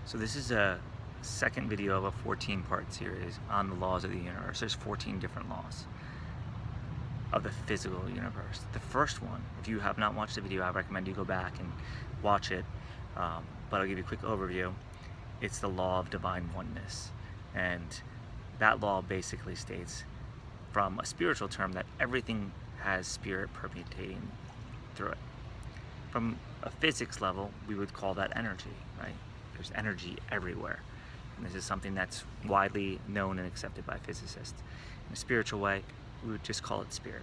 So this is a second video of a 14-part series on the laws of the universe. There's 14 different laws of the physical universe. The first one, if you have not watched the video, I recommend you go back and watch it, but I'll give you a quick overview. It's the law of divine oneness, and that law basically states, from a spiritual term, that everything has spirit permeating through it. From a physics level, we would call that energy, right? There's energy everywhere. And this is something that's widely known and accepted by physicists. In a spiritual way, we would just call it spirit.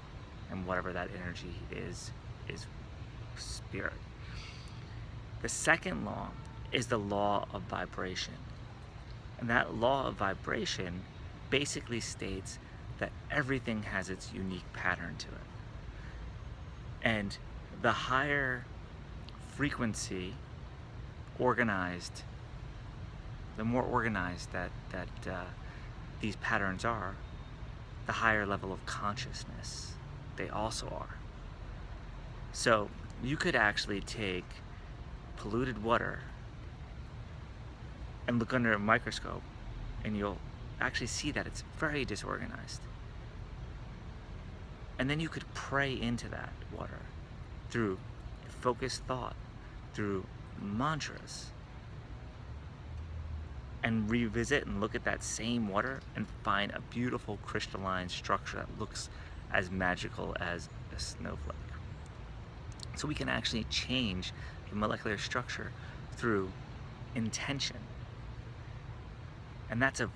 And whatever that energy is spirit. The second law is the law of vibration. And that law of vibration basically states that everything has its unique pattern to it. And the higher frequency organized, the more organized that these patterns are, the higher level of consciousness they also are. So you could actually take polluted water and look under a microscope, and you'll actually see that it's very disorganized. And then you could pray into that water through focused thought, through mantras, and revisit and look at that same water and find a beautiful crystalline structure that looks as magical as a snowflake. So we can actually change the molecular structure through intention. And that's a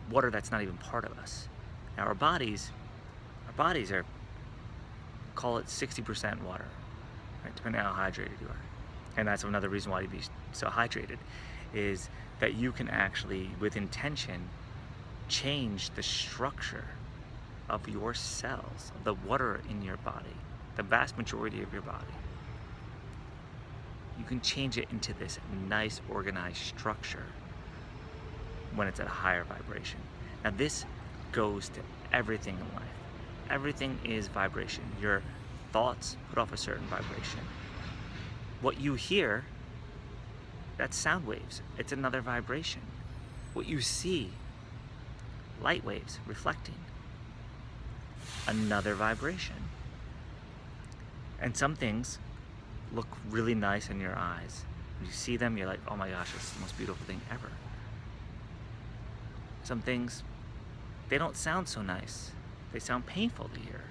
water that's not even part of us. Now our bodies are, call it 60% water, right? Depending on how hydrated you are. And that's another reason why you be so hydrated, is that you can actually, with intention, change the structure of your cells, of the water in your body, the vast majority of your body. You can change it into this nice, organized structure when it's at a higher vibration. Now this goes to everything in life. Everything is vibration. Your thoughts put off a certain vibration. What you hear, that's sound waves. It's another vibration. What you see, light waves reflecting, another vibration. And some things look really nice in your eyes. When you see them, you're like, oh my gosh, it's the most beautiful thing ever. Some things, they don't sound so nice. They sound painful to hear.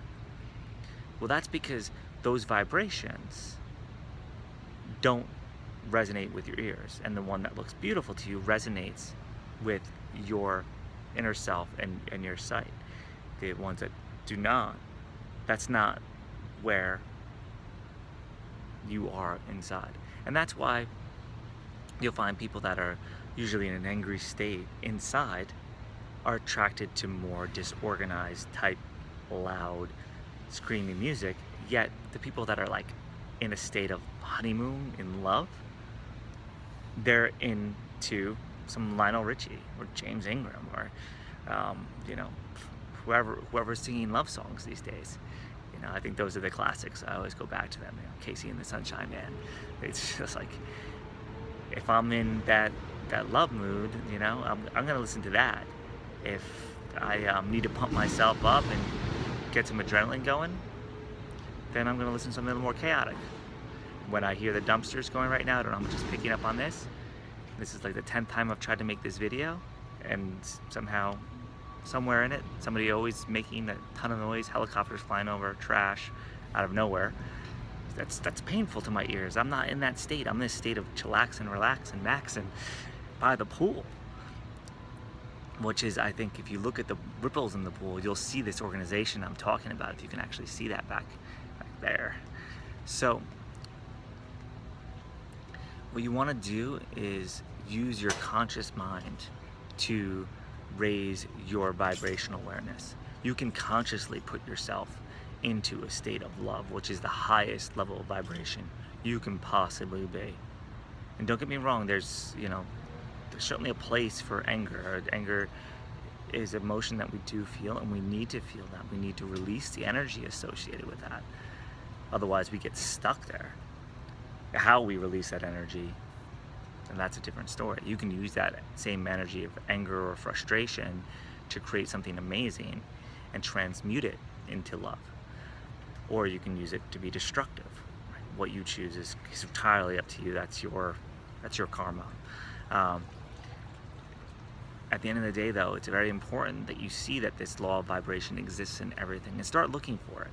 Well, that's because those vibrations don't resonate with your ears, and the one that looks beautiful to you resonates with your inner self and your sight. The ones that do not, that's not where you are inside. And that's why you'll find people that are usually in an angry state inside are attracted to more disorganized type, loud, screaming music, yet the people that are like in a state of honeymoon, in love, they're into some Lionel Richie or James Ingram or whoever's singing love songs these days. I think those are the classics. I always go back to them. Casey and the Sunshine Man. It's just like, if I'm in that love mood, I'm gonna listen to that. If I need to pump myself up and get some adrenaline going, then I'm gonna listen to something a little more chaotic. When I hear the dumpsters going right now, I don't know, I'm just picking up on this. This is like the 10th time I've tried to make this video, and somehow, somewhere in it, somebody always making a ton of noise, helicopters flying over, trash out of nowhere. That's painful to my ears. I'm not in that state. I'm in this state of chillax and relax and maxing by the pool. Which is, I think, if you look at the ripples in the pool, you'll see this organization I'm talking about, if you can actually see that back there. So what you want to do is use your conscious mind to raise your vibrational awareness. You can consciously put yourself into a state of love, which is the highest level of vibration you can possibly be. And don't get me wrong, there's certainly a place for anger. Anger is emotion that we do feel, and we need to feel that. We need to release the energy associated with that. Otherwise we get stuck there. How we release that energy then that's a different story. You can use that same energy of anger or frustration to create something amazing and transmute it into love. Or you can use it to be destructive. Right? What you choose is entirely up to you. That's your karma. At the end of the day, though, it's very important that you see that this law of vibration exists in everything and start looking for it.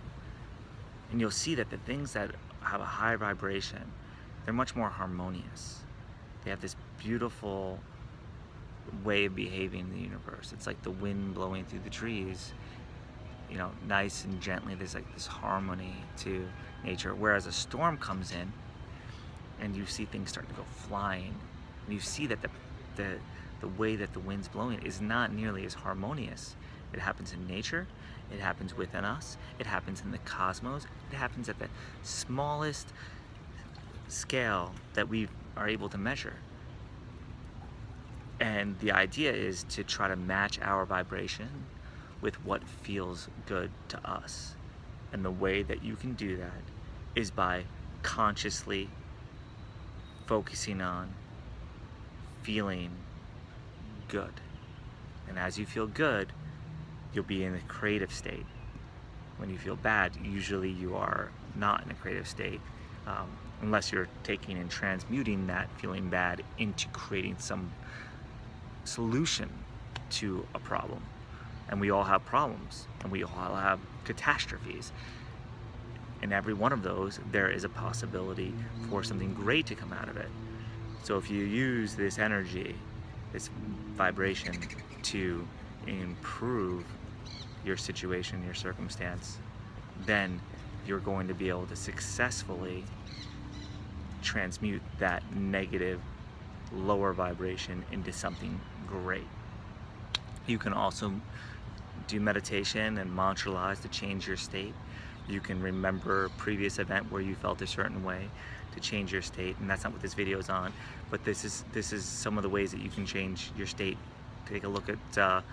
And you'll see that the things that have a high vibration, they're much more harmonious. They have this beautiful way of behaving in the universe. It's like the wind blowing through the trees, you know, nice and gently. There's like this harmony to nature. Whereas a storm comes in and you see things start to go flying, and you see that the way that the wind's blowing is not nearly as harmonious. It happens in nature, it happens within us, it happens in the cosmos, it happens at the smallest scale that we are able to measure. And the idea is to try to match our vibration with what feels good to us. And the way that you can do that is by consciously focusing on feeling good. And as you feel good, you'll be in a creative state. When you feel bad, usually you are not in a creative state, unless you're taking and transmuting that feeling bad into creating some solution to a problem. And we all have problems, and we all have catastrophes. In every one of those, there is a possibility for something great to come out of it. So if you use this energy, this vibration, to improve your situation, your circumstance, then you're going to be able to successfully transmute that negative, lower vibration into something great. You can also do meditation and mantralize to change your state. You can remember a previous event where you felt a certain way to change your state, and that's not what this video is on, but this is some of the ways that you can change your state. Take a look at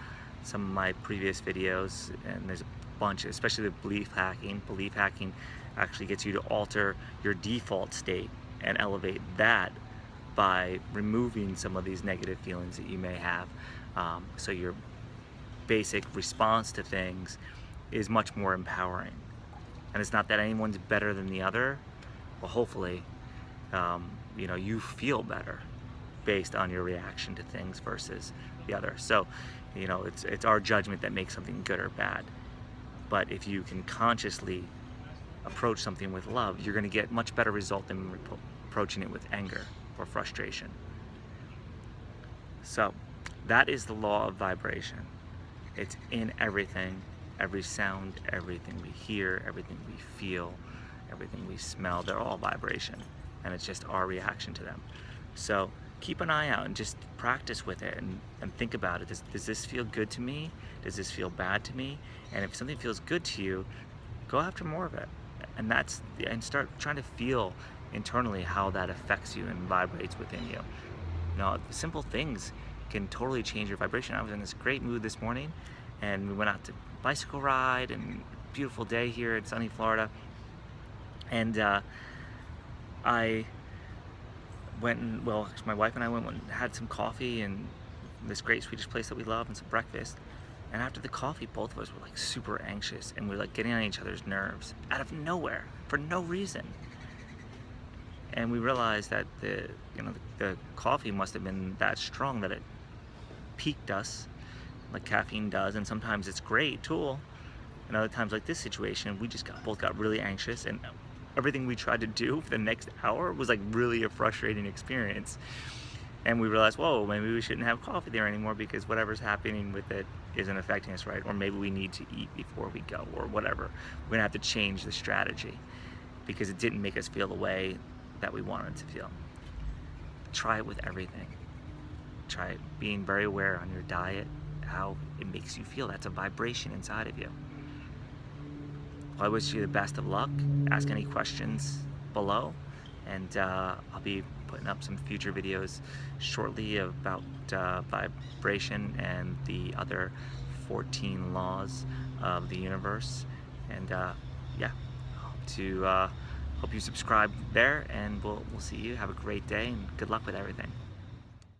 some of my previous videos, and there's a bunch, especially the belief hacking. Belief hacking actually gets you to alter your default state and elevate that by removing some of these negative feelings that you may have. So your basic response to things is much more empowering. And it's not that anyone's better than the other. Well, hopefully, you know, you feel better based on your reaction to things versus the other. So, you know, it's our judgment that makes something good or bad. But if you can consciously approach something with love, you're going to get much better result than approaching it with anger or frustration. So that is the law of vibration. It's in everything, every sound, everything we hear, everything we feel, everything we smell. They're all vibration, and it's just our reaction to them. So keep an eye out and just practice with it and think about it. Does this feel good to me? Does this feel bad to me? And if something feels good to you, go after more of it. And start trying to feel internally how that affects you and vibrates within you. You know, simple things can totally change your vibration. I was in this great mood this morning, and we went out to bicycle ride, and beautiful day here in sunny Florida. And I went and, well, my wife and I went and had some coffee in this great Swedish place that we love, and some breakfast. And after the coffee, both of us were like super anxious, and we were like getting on each other's nerves out of nowhere for no reason. And we realized that the coffee must have been that strong that it piqued us, like caffeine does. And sometimes it's a great tool, and other times, like this situation, we just both got really anxious, and everything we tried to do for the next hour was like really a frustrating experience. And we realized, whoa, maybe we shouldn't have coffee there anymore, because whatever's happening with it isn't affecting us, right? Or maybe we need to eat before we go, or whatever. We're gonna have to change the strategy because it didn't make us feel the way that we wanted to feel. Try it with everything. Try being very aware on your diet, how it makes you feel. That's a vibration inside of you. Well, I wish you the best of luck. Ask any questions below, and I'll be putting up some future videos shortly about vibration and the other 14 laws of the universe. And yeah, hope you subscribe there, and we'll see you. Have a great day, and good luck with everything.